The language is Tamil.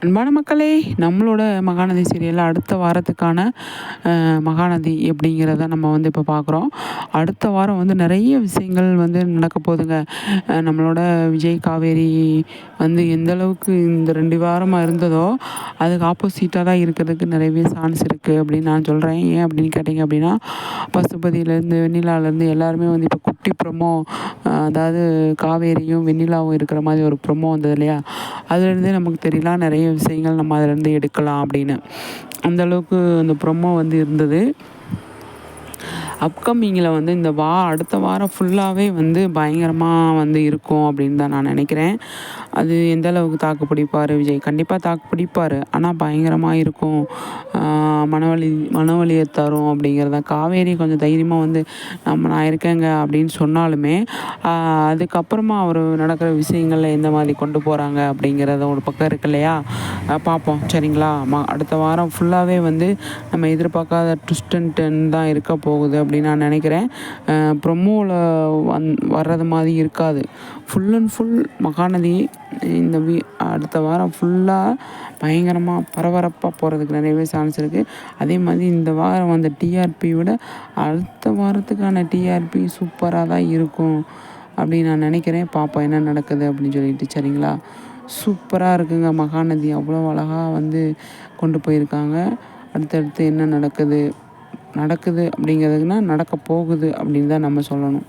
அன்பான மக்களே, நம்மளோட மகாநதி சீரியல்ல அடுத்த வாரத்துக்கான மகாநதி எப்படிங்கிறத நம்ம வந்து இப்போ பார்க்குறோம். அடுத்த வாரம் வந்து நிறைய விஷயங்கள் வந்து நடக்க போகுதுங்க. நம்மளோட விஜய், காவேரி வந்து எந்த அளவுக்கு இந்த 2 வாரமா இருந்ததோ, அதுக்கு ஆப்போசிட்டா தான் இருக்கிறதுக்கு நிறையவே சான்ஸ் இருக்குது அப்படின்னு நான் சொல்கிறேன். ஏன் அப்படின்னு கேட்டிங்க அப்படின்னா, பசுபதியிலேருந்து, வெண்ணிலாலேருந்து எல்லாருமே வந்து இப்போ குட்டி ப்ரொமோ, அதாவது காவேரியும் வெண்ணிலாவும் இருக்கிற மாதிரி ஒரு ப்ரொமோ வந்தது இல்லையா? அதுலேருந்தே நமக்கு தெரியலாம் நிறைய விஷயங்கள் நம்ம அதிலேருந்து எடுக்கலாம் அப்படின்னு. அந்த அளவுக்கு அந்த ப்ரொமோ வந்து இருந்தது. அப்கமிங்கில் வந்து இந்த அடுத்த வாரம் ஃபுல்லாகவே வந்து பயங்கரமாக வந்து இருக்கும் அப்படின்னு தான் நான் நினைக்கிறேன். அது எந்த அளவுக்கு தாக்கு பிடிப்பார் விஜய்? கண்டிப்பாக தாக்கு பிடிப்பார். ஆனால் பயங்கரமாக இருக்கும். மனவலியை தரும் அப்படிங்கிறத காவேரி கொஞ்சம் தைரியமாக வந்து நான் இருக்கேங்க அப்படின்னு சொன்னாலுமே, அதுக்கப்புறமா அவர் நடக்கிற விஷயங்களில் எந்த மாதிரி கொண்டு போகிறாங்க அப்படிங்கிறத ஒரு பக்கம் இருக்கு இல்லையா? பார்ப்போம் சரிங்களா? அடுத்த வாரம் ஃபுல்லாகவே வந்து நம்ம எதிர்பார்க்காத ட்விஸ்ட் அண்ட் டர்ன் தான் இருக்க போகுது அப்படின்னு நான் நினைக்கிறேன். ப்ரொமோவில் வர்றது மாதிரி இருக்காது. ஃபுல் அண்ட் ஃபுல் மகாநதி இந்த அடுத்த வாரம் ஃபுல்லாக பயங்கரமாக பரபரப்பாக போகிறதுக்கு நிறையவே சான்ஸ் இருக்குது. அதே மாதிரி இந்த வாரம் வந்த டிஆர்பி விட அடுத்த வாரத்துக்கான டிஆர்பி சூப்பராக தான் இருக்கும் அப்படின்னு நான் நினைக்கிறேன். பார்ப்போம் என்ன நடக்குது அப்படின்னு சொல்லிட்டு சரிங்களா? சூப்பராக இருக்குங்க. மகாநதி அவ்வளோ அழகாக வந்து கொண்டு போயிருக்காங்க. அடுத்தடுத்து என்ன நடக்குது அப்படிங்கிறதுக்குன்னா நடக்க போகுது அப்படின்னு தான் நம்ம சொல்லணும்.